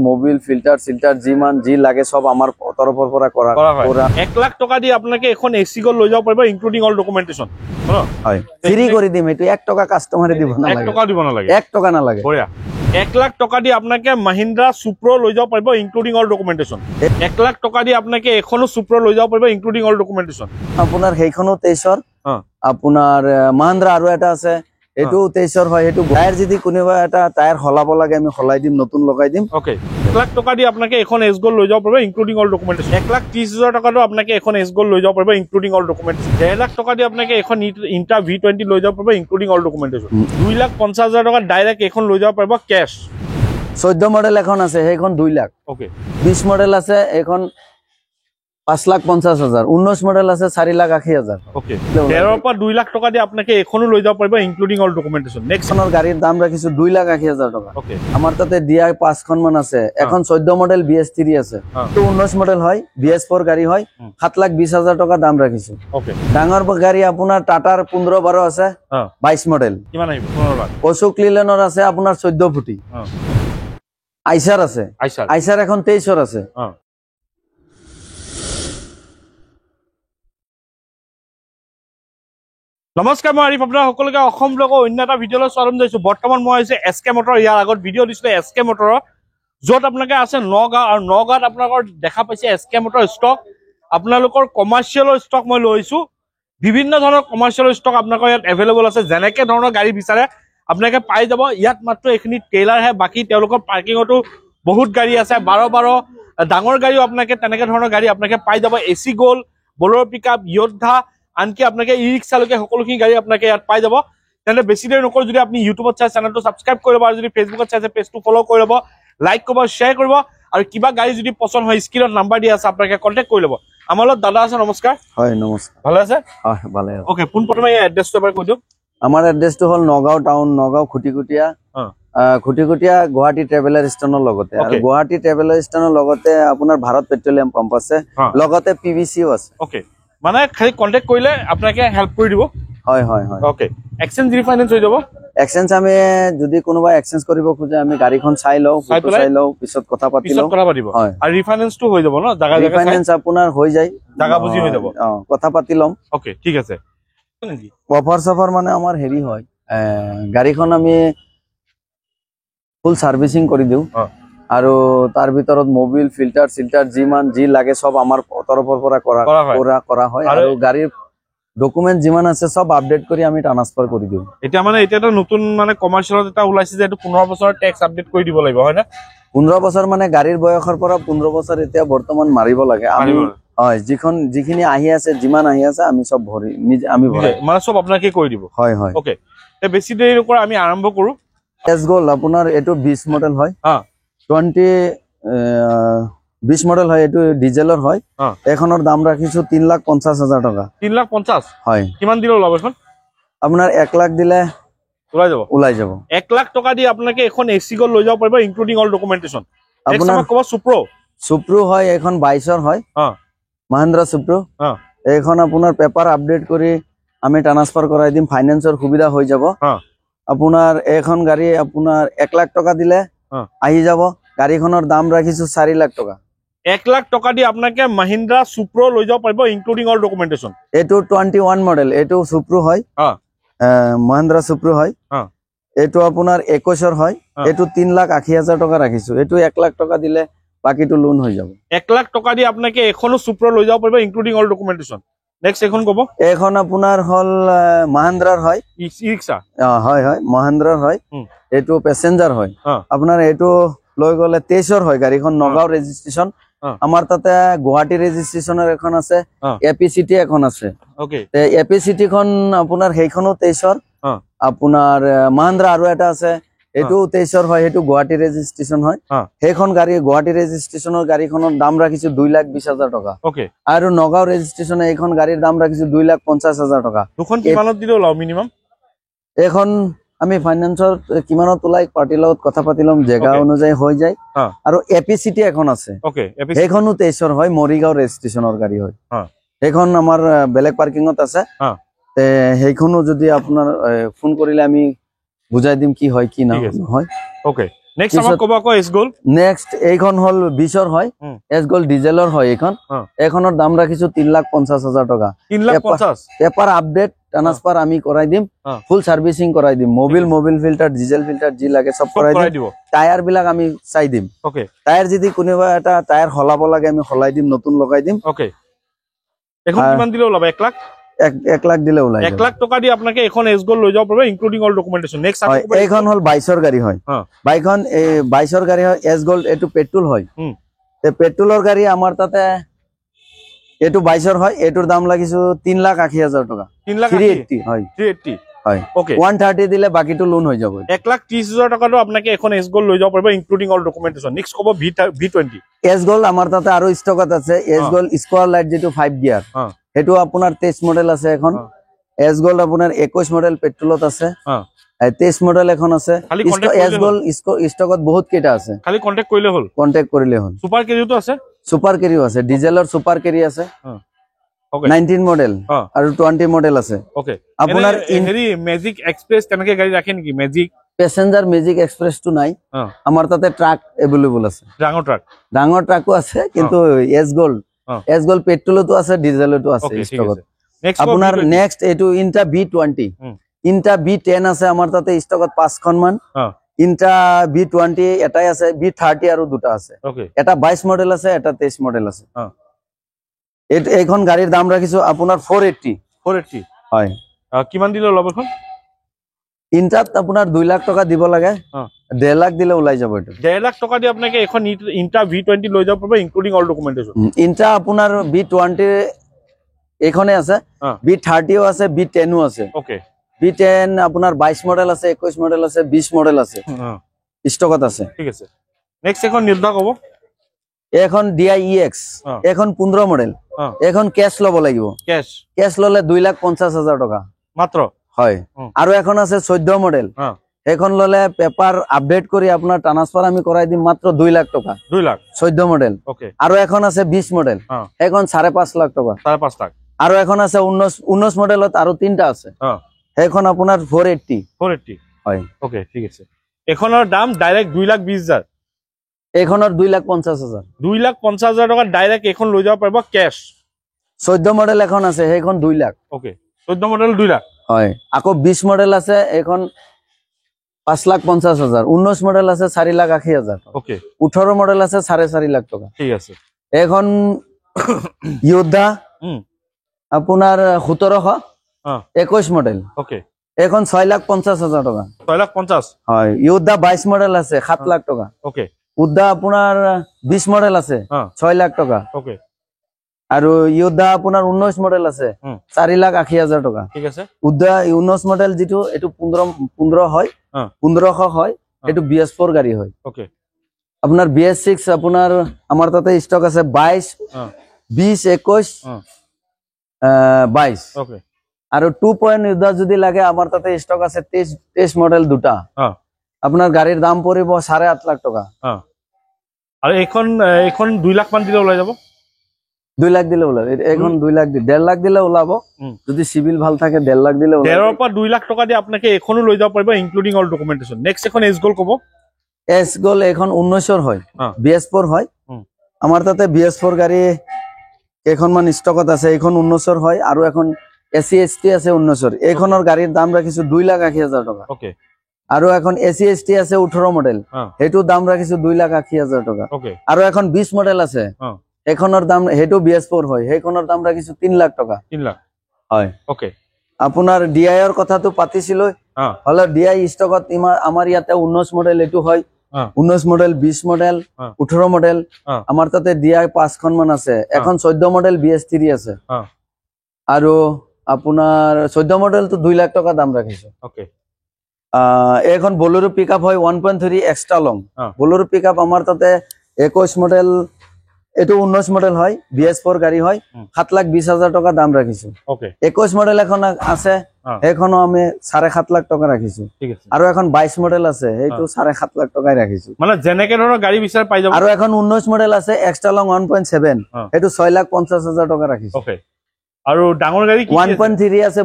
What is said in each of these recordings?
Mobil filter সিল্টাৰ G লাগে সব আমাৰ তৰফৰ পৰা কৰা 1 লাখ টকা দি আপোনাকে এখন এসি গল লৈ যাব পাৰিব ইনক্লুডিং অল ডকুমেন্টেশন হয় ফ্ৰী কৰি দিম এটো 1 টকা কাস্টমাৰে দিব নালাগে 1 টকা দিব নালাগে 1 টকা নালাগে বঢ়িয়া 1 লাখ টকা দি আপোনাকে মহিন্দ্রা সুপ্রো লৈ যাব পাৰিব ইনক্লুডিং অল ডকুমেন্টেশন 1 লাখ টকা দি আপোনাকে এখনো সুপ্ৰো লৈ যাব পাৰিব ইনক্লুডিং অল ডকুমেন্টেশন আপোনাৰ সেইখনো 23ৰ আপোনাৰ মহিন্দ্ৰা আৰু এটা আছে এটো 23ৰ হয় এটো টায়ার যদি কোনোবা এটা টায়ার হলাব লাগে আমি হলাই দিম নতুন লগাই দিম ওকে 1 লাখ টকা দি আপোনাকে এখন এস গল লৈ যাব পাৰিব ইনক্লুডিং অল ডকুমেন্টেশন 1,30,000 টকা দি আপোনাকে এখন এস গল লৈ যাব পাৰিব ইনক্লুডিং অল ডকুমেন্টেশন 1.5 লাখ টকা দি আপোনাকে এখন ইন্টা V20 লৈ যাব পাৰিব ইনক্লুডিং অল ডকুমেন্টেশন 2,50,000 টকা ডাইৰেক্ট এখন লৈ যাব পাৰিব ক্যাশ 14 মডেল এখন আছে সেইখন 2 লাখ ওকে 20 মডেল আছে এখন 5,50,000 19 মডেল আছে 4,80,000 ওকে 13 পৰা 2 লাখ টকা দি আপোনাকে এখনো লৈ যাব পাৰিব ইনক্লুডিং অল ডকুমেন্টেশন নেক্সট এখনৰ গাড়ীৰ দাম ৰাখিছো 2,80,000 টকা ওকে আমাৰ তাতে দিয়া 5খন মান আছে এখন 14 মডেল BS3 আছে তো 19 মডেল হয় BS4 গাড়ী হয় 7,20,000 টকা দাম ৰাখিছো ওকে ডাঙৰ গাড়ী আপোনাৰ টাটাৰ 15-12 আছে 22 মডেল কিমান আহিব 15 অশোক লিলেনৰ আছে আপোনাৰ 14 ফুটি আইচাৰ আছে আইচাৰ এখন 23ৰ আছে নমস্কাৰ মই আৰিফ আপোনাৰ সকলোকে অসম ব্লগৰ অন্য এটা ভিডিঅলৈ স্বাগতম জনাইছো বৰ্তমান মই হৈছে SK মটৰ ইয়াৰ আগত ভিডিঅ' দিছিলো SK মটৰৰ য'ত আপোনালোকে আছে নগাঁও আৰু নগাঁৱত আপোনালোকৰ দেখা পাইছে SK মটৰ ষ্টক আপোনালোকৰ কমাৰ্চিয়েলৰ ষ্টক মই লৈছো বিভিন্ন ধৰণৰ কমাৰ্চিয়েলৰ ষ্টক আপোনালোকৰ ইয়াত এভেইলেবল আছে যেনেকে ধৰণৰ গাড়ী বিচাৰে আপোনালোকে পাই যাব ইয়াত মাত্ৰ এইখিনি ট্ৰেইলাৰ হে বাকি তেওঁলোকৰ পাৰ্কিঙতো বহুত গাড়ী আছে 12 ডাঙৰ গাড়ীও আপোনালোকে তেনেকে ধৰণৰ গাড়ী আপোনালোকে পাই যাব এসি গোল বলেৰো পিকআপ যোদ্ধা আনকি আপোনালোকে ই-ৰিক্সালৈকে সকলোখিনি গাড়ী আপোনালোকে ইয়াত পাই যাব তেনে বেছি দেৰি নকৰি যদি আপুনি ইউটিউবত চাই চেনেলটো সাবস্ক্ৰাইব কৰিব আৰু যদি ফেচবুকত চাইছে পেজটো ফলো কৰি ল'ব লাইক কৰিব শ্বেয়াৰ কৰিব আৰু কিবা গাড়ী যদি পছন্দ হয় স্ক্ৰিনত নাম্বাৰ দিয়া আছে আপোনালোকে কন্টাক্ট কৰি ল'ব আমাৰ লগত দাদা আছে নমস্কাৰ হয় নমস্কাৰ ভালে আছে হয় ভালে আছে ওকে পোনপ্ৰথমে এই এড্ৰেছটো এবাৰ কৈ দিয়ক আমাৰ এড্ৰেছটো হ'ল নগাঁও টাউন নগাঁও খুটিকুটিয়া গুৱাহাটী ট্ৰেভেলাৰ ষ্টেচনৰ লগতে আৰু গুৱাহাটী ট্ৰেভেলাৰ ষ্টেচনৰ লগতে আপোনাৰ ভাৰত পেট্ৰলিয়াম পাম্প আছে লগতে PVCও আছে ওকে মানে খালি কন্টাক্ট কৰিলে আপোনাকে হেল্প কৰি দিব হয় ওকে এক্সচেঞ্জ ৰিফাইনেন্স হৈ যাব এক্সচেঞ্জ আমি যদি কোনোবা এক্সচেঞ্জ কৰিব খোজে আমি গাড়ীখন চাই লওঁ পিছত কথা পাতিব হয় আৰু ৰিফাইনেন্সটো হৈ যাব ন জাগা ৰিফাইনেন্স আপোনাৰ হৈ যায় জাগা বুজি হৈ যাব কথা পাতি লম ওকে ঠিক আছে অফাৰ মানে আমাৰ হেৰি হয় গাড়ীখন আমি ফুল সাৰ্ভিসিং কৰি দিও আৰু তাৰ ভিতৰত মোবিল ফিল্টাৰ সিল্টাৰ জি লাগে সব আমাৰ তৰফৰ পৰা কৰা হয় আৰু গাড়ীৰ ডকুমেন্ট যিমান আছে সব আপডেট কৰি আমি ট্ৰান্সফাৰ কৰি দিও এটা মানে এটা নতুন মানে কমাৰ্চিয়েলত এটা ওলাইছে যে এটো 15 বছৰৰ ট্যাক্স আপডেট কৰি দিব লাগিব হয় না 15 বছৰ মানে গাড়ীৰ বয়সৰ পৰা 15 বছৰ এতিয়া বৰ্তমান মাৰিব লাগে আমি হয় যিখিনি আহি আছে যিমান আহি আছে আমি সব ভৰি আমি ভৰাই মানে সব আপোনাকে কৰি দিব হয় ওকে তে বেছি দেৰি নকৰা আমি আৰম্ভ কৰো এস গোল আপোনাৰ এটো 20 মডেল হয় 20 মডেল হয় এটো ডিজেলৰ হয় এখনৰ দাম ৰাখিছো 3,50,000 টকা 3,50,000 হয় কিমান দিলে ওলাব এখন আপোনাৰ 1 লাখ দিলে ওলাই যাব 1 লাখ টকা দি আপোনাকে এখন এসি গল লৈ যাব পাৰিব ইনক্লুডিং অল ডকুমেন্টেশন আপোনাৰ কবা সুপ্ৰো হয় এখন 22ৰ হয় মহিন্দ্ৰা সুপ্ৰো এখন আপোনাৰ পেপাৰ আপডেট কৰি আমি ট্ৰান্সফাৰ কৰাই দিম ফাইনান্সৰ সুবিধা হৈ যাব আপোনাৰ এখন গাড়ী আপোনাৰ 1 লাখ টকা দিলে আহি যাব গাড়ীখনৰ দাম ৰাখিছো 4 লাখ টকা 1 লাখ টকা দি আপোনাকে মহিন্দ্ৰা সুপ্ৰো লৈ যাব পাৰিব ইনক্লুডিং অল ডকুমেন্টেশন এটো 21 মডেল এটো সুপ্ৰো হয় মহিন্দ্ৰা সুপ্ৰো হয় এটো আপোনাৰ 21ৰ হয় এটো 3,80,000 টকা ৰাখিছো এটো 1 লাখ টকা দিলে বাকিটো লোন হৈ যাব 1 লাখ টকা দি আপোনাকে এখনো সুপ্ৰো লৈ যাব পাৰিব ইনক্লুডিং অল ডকুমেন্টেশন নেক্সট এখন কব এখন আপোনাৰ হল মহিন্দ্ৰাৰ হয় ই-ৰিক্সা হয় মহিন্দ্ৰাৰ হয় এটো প্যাসেঞ্জাৰ হয় আপোনাৰ এটো লৈ গলে 23ৰ হয় গাড়ীখন নগাঁও ৰেজিষ্ট্ৰেচন আমাৰ তাতে গুৱাহাটী ৰেজিষ্ট্ৰেচনৰ এখন আছে এপিসিটি এখন আছে ওকে তে এপিসিটি খন আপোনাৰ সেইখনো 23ৰ আপোনাৰ মহিন্দ্ৰা আৰু এটা আছে এটো 23ৰ হয় এটো গুৱাহাটী ৰেজিষ্ট্ৰেচন হয় সেইখন গাড়ী গুৱাহাটী ৰেজিষ্ট্ৰেচনৰ গাড়ীখনৰ দাম ৰাখিছো 2,20,000 টকা ওকে আৰু নগাঁও ৰেজিষ্ট্ৰেচন এইখন গাড়ীৰ দাম ৰাখিছো 2,50,000 টকা দুখন কিমানত দিলে ওলাও মিনিমাম এখন আমি ফাইনান্সৰ কিমানত ওলাই পাৰ্টিৰ লগত কথা পাতিলম জায়গা অনুযায়ী হৈ যায় আৰু এপিসিটি এখন আছে ওকে সেইখনো 23ৰ হয় মৰিগাঁও ৰেজিষ্ট্ৰেচনৰ গাড়ী হয় সেইখন আমাৰ বেলেগ পাৰ্কিংত আছে তে সেইখনো যদি আপোনাৰ ফোন কৰিলে আমি বুজাই দিম কি হয় কি না হয় ওকে নেক্সট আমাক ক'ব আকৌ এছ গ'ল্ড নেক্সট এইখন হল 20ৰ হয় এছ গ'ল্ড ডিজেলৰ হয় এইখন এইখনৰ দাম ৰাখিছো 3,50,000 টকা 3,50,000 পেপাৰ আপডেট ট্ৰান্সফাৰ আমি কৰাই দিম ফুল সাৰ্ভিসিং কৰাই দিম মোবিল ফিল্টাৰ ডিজেল ফিল্টাৰ যি লাগে সব কৰাই দিম টায়াৰ বিলাক আমি চাই দিম ওকে টায়াৰ যদি কোনোবা এটা টায়াৰ হলাব লাগে আমি হলাই দিম নতুন লগাই দিম ওকে এখন কিমান দিলে ওলাব 1 লাখ 1 লাখ দিলে ওলাই 1 লাখ টকা দি আপোনাকে এখন এছ গ'ল্ড লৈ যাব পাৰিব ইনক্লুডিং অল ডকুমেন্টেশন নেক্সট এইখন হল 22ৰ গাড়ী হয় বাইখন 22ৰ গাড়ী হয় এছ গ'ল্ড এটো পেট্ৰল হয় তে পেট্ৰলৰ গাড়ী আমাৰ তাতে এটো 22ৰ হয় এটোৰ দাম লাগিছো 3,80,000 টকা 380 হয় 380 হয় ওকে 130 দিলে বাকিটো লোন হৈ যাব 1,30,000 টকাটো আপোনাকে এখন এছ গ'ল্ড লৈ যাব পাৰিব ইনক্লুডিং অল ডকুমেন্টেশন নেক্সট ক'ব V20 এছ গ'ল্ড আমাৰ তাতে আৰু ষ্টকত আছে এছ গ'ল্ড স্কোয়াৰ লাইট যেটো 5 গিয়াৰ এটো আপোনাৰ 23 মডেল আছে এখন এছ গ'ল্ড আপোনাৰ 21 মডেল পেট্ৰলত আছে 23 মডেল এখন আছে এছ গ'ল্ড ষ্টকত বহুত কেটা আছে খালি কন্টাক্ট কৰিলে হ'ল সুপাৰ কেৰিওটো আছে সুপাৰ কেৰিও আছে ডিজেলৰ সুপাৰ কেৰি আছে ওকে 19 মডেল আৰু 20 মডেল আছে ওকে আপোনাৰ হেৰি ম্যাজিক এক্সপ্ৰেছ তেনেকে গাড়ী ৰাখে নেকি ম্যাজিক প্যাসেঞ্জাৰ ম্যাজিক এক্সপ্ৰেছ টো নাই আমাৰ তাতে ট্ৰাক এভেইলেবল আছে ডাঙৰ ট্ৰাকো আছে কিন্তু এছ গ'ল্ড পেট্ৰলতো আছে ডিজেলতো আছে ষ্টকত আপোনাৰ নেক্সট এটো ইন্টা V20 ইন্টা V10 আছে আমাৰ তাতে ষ্টকত 5খন মান ইন্টা V20 এটাই আছে V30 আৰু দুটা আছে এটা 22 মডেল আছে এটা 23 মডেল আছে এইখন গাড়ীৰ দাম ৰাখিছো আপোনাৰ 480 হয় কিমান দিলে ওলাব এখন ইন্টাত আপোনাৰ 2 লাখ টকা দিব লাগে 1.5 লাখ দিলে ওলাই যাব এটা 1.5 লাখ টকা দি আপোনাকে এখন ইন্টা V20 লৈ যাব পাৰিব ইনক্লুডিং অল ডকুমেন্টেশন ইন্টা আপোনাৰ V20 এইখনে আছে V30 ও আছে V10 ও আছে ওকে V10 আপোনাৰ 22 মডেল আছে 21 মডেল আছে 20 মডেল আছে ষ্টকত আছে ঠিক আছে নেক্সট এখন নিৰ্ধাৰ হ'ব এখন DI-EX এখন 15 মডেল এখন ক্যাশ লব লাগিব ক্যাশ ললে 2,50,000 টকা মাত্ৰ হয় আৰু এখন আছে 14 মডেল এখন ললে পেপাৰ আপডেট কৰি আপোনাৰ ট্ৰান্সফাৰ আমি কৰাই দিম মাত্ৰ 2 লাখ টকা 2 লাখ 14 মডেল ওকে আৰু এখন আছে 20 মডেল এখন 5.5 লাখ টকা 5.5 লাখ আৰু এখন আছে 19 মডেলত আৰু তিনটা আছে এখন আপোনাৰ 480 হয় ওকে ঠিক আছে এখনৰ দাম ডাইৰেক্ট 2,20,000 এখনৰ 2,50,000 2,50,000 টকা ডাইৰেক্ট এখন লৈ যাব পাৰিব ক্যাশ 14 মডেল এখন আছে সেইখন 2 লাখ ওকে 14 মডেল 2 লাখ হয় আকৌ 20 মডেল আছে এখন 5,50,000 19 মডেল আছে 4,80,000 ওকে 18 মডেল আছে 4.5 লাখ টকা ঠিক আছে এখন যোদ্ধা আপোনাৰ 1721 মডেল ওকে এখন 6,50,000 টকা 6,50,000 হয় যোদ্ধা 22 মডেল আছে 7 লাখ টকা ওকে যোদ্ধা আপোনাৰ 20 মডেল আছে 6 লাখ টকা ওকে আৰু যোদ্ধা আপোনাৰ 19 মডেল আছে 4,80,000 টকা ঠিক আছে যোদ্ধা 19 মডেল যেটো এটো 15 হয় 1500 হয় এটো BS4 গাড়ী হয় ওকে আপোনাৰ BS6 আপোনাৰ আমাৰ তাতে ষ্টক আছে 22 20 21 22 ওকে আৰু 2 যোদ্ধা যদি লাগে আমাৰ তাতে ষ্টক আছে 23 মডেল দুটা আপোনাৰ গাড়ীৰ দাম পৰিব 8.5 লাখ টকা আৰু এখন 2 লাখ মান দিলে ওলাই যাব 2 লাখ দিলে ওলাব এখন 2 লাখ দি 1.5 লাখ দিলে ওলাব যদি সিভিল ভাল থাকে 1.5 লাখ দিলে ওলাব 1.5 পৰা 2 লাখ টকা দি আপোনাকে এখনো লৈ যাব পাৰিব ইনক্লুডিং অল ডকুমেন্টেশন নেক্সট এখন এছ গ'ল্ড ক'ব এছ গ'ল্ড এখন 19ৰ হয় BS4 হয় আমাৰ তাতে BS4 গাড়ী কেইখনমান ষ্টকত আছে এখন 19ৰ হয় আৰু এখন SC/ST আছে 19ৰ এইখনৰ গাড়ীৰ দাম ৰাখিছো 2,80,000 টকা ওকে আৰু এখন SC/ST আছে 18 মডেল হেতু দাম ৰাখিছো 2,80,000 টকা ওকে আৰু এখন 20 মডেল আছে এখনৰ দাম হেতু BS4 হয় সেইখনৰ দাম ৰাখিছো 3 লাখ টকা 3 লাখ হয় ওকে আপোনাৰ DI ৰ কথাটো পাতিছিল হলে DI ষ্টকত আমাৰ ইয়াতে 19 মডেল এটো হয় 19 মডেল 20 মডেল 18 মডেল আমাৰ তাতে DI 5খন মান আছে এখন 14 মডেল BS3 আছে আৰু আপোনাৰ 14 মডেল তো 2 লাখ টকা দাম ৰাখিছো ওকে এখন বলেৰো পিকআপ হয় 1.3 এক্সট্ৰা লং বলেৰো পিকআপ আমাৰ তাতে 21 মডেল এটো 19 মডেল হয় BS4 গাড়ী হয় 7,20,000 টকা দাম ৰাখিছো ওকে 21 মডেল এখন আছে এখনো আমি 7.5 লাখ টকা ৰাখিছো ঠিক আছে আৰু এখন 22 মডেল আছে এইটো 7.5 লাখ টকাই ৰাখিছো মানে জেনেকে ধৰণৰ গাড়ী বিচাৰ পাই যাব আৰু এখন 19 মডেল আছে এক্সট্ৰা লং 1.7 এটো 6,50,000 টকা ৰাখিছো ওকে আৰু ডাঙৰ গাড়ী কি 1.3 আছে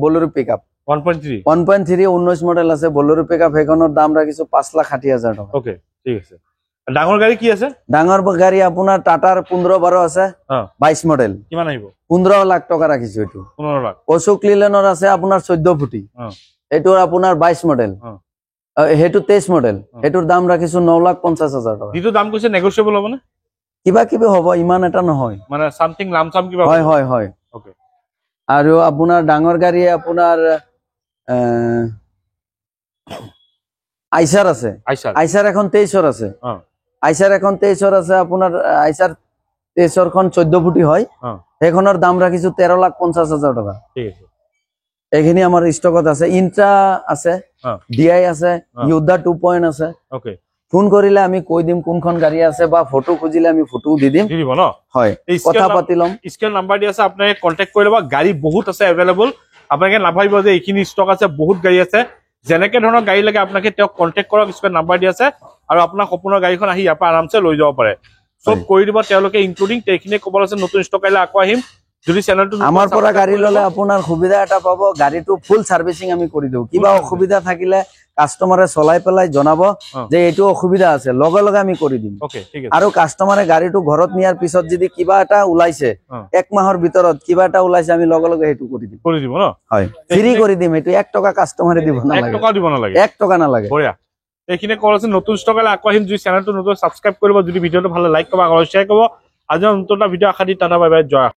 বলেৰো পিকআপ 1.3 1.3 19 মডেল আছে বলেৰো পিকআপ সেইখনৰ দাম ৰাখিছো 5,60,000 টকা ওকে ঠিক আছে ডাঙৰ গাড়ী কি আছে ডাঙৰ গাড়ী আপোনাৰ টাটাৰ 15-12 আছে 22 মডেল কিমান আহিব 15 লাখ টকা ৰাখিছো এটো 15 লাখ অশোক লিলেনৰ আছে আপোনাৰ 14 ফুটি এটোৰ আপোনাৰ 22 মডেল হেতু 23 মডেল এটোৰ দাম ৰাখিছো 9,50,000 টকা দিটো দাম কৈছে নেগোশিয়েবল হ'ব না কিবা কিবি হ'ব ইমান এটা নহয় মানে সামথিং লামসাম কিবা হয় হয় হয় ওকে আৰু আপোনাৰ ডাঙৰ গাড়ী আপোনাৰ আইচাৰ আছে আইচাৰ এখন 23 আছে আইচাৰ এখন 23 আছে আপোনাৰ আইচাৰ 23 খন 14 ফুটি হয় সেইখনৰ দাম ৰাখিছো 13,50,000 টকা ঠিক আছে এইখিনি আমাৰ ষ্টকত আছে ইন্ট্ৰা আছে ডিআই আছে ইউদা 2 আছে ওকে ফোন কৰিলে আমি কৈ দিম কোনখন গাড়ী আছে বা ফটো খুজিলে আমি ফটো দি দিম দিব ন হয় কথা পাতি লম স্ক্ৰিন নাম্বাৰ দি আছে আপোনাক কন্টাক্ট কৰি লবা গাড়ী বহুত আছে अवेलेबल আপোনাক নাভাবিব যে এইখিনি ষ্টক আছে বহুত গাড়ী আছে যেনেকে ধৰণৰ গাড়ী লাগে আপোনাক তেওঁ কন্টাক্ট কৰক স্ক্ৰিন নাম্বাৰ দি আছে আৰু আপোনাৰ সপোনৰ গাড়ীখন আহি ইয়াৰ পৰা আৰামছে লৈ যাব পাৰে সব কৰি দিব তেওঁলোকে ইনক্লুডিং তেখিনি কবল আছে নতুন ষ্টক আইলে আকৌ আহিম যদি চ্যানেলটো আমাৰ পৰা গাড়ী ললে আপোনাৰ সুবিধা এটা পাব গাড়ীটো ফুল সাৰ্ভিসিং আমি কৰি দিও কিবা অসুবিধা থাকিলে কাস্টমাৰে চলাই পেলাই জনাব যে এইটো অসুবিধা আছে লগে লগে আমি কৰি দিম ওকে ঠিক আছে আৰু কাস্টমাৰে গাড়ীটো ঘৰত নিয়াৰ পিছত যদি কিবা এটা ওলাইছে এক মাহৰ ভিতৰত কিবা এটা ওলাইছে আমি লগে লগে হেতু কৰি দিব ন হয় ফ্ৰী কৰি দিম এটো 1 টকা কাস্টমাৰে দিব নালাগে 1 টকা দিব নালাগে 1 টকা নালাগে বঢ়িয়া এইখিনি কল আছে নতুন ষ্টক আইলে আকৌ আহিম যদি চ্যানেলটো নতুন সাবস্ক্ৰাইব কৰিব যদি ভিডিওটো ভাল লাইক কৰিব আৰু শেয়াৰ কৰিব আজি নতুন ভিডিও আশা দি টাটা বাই বাই জয়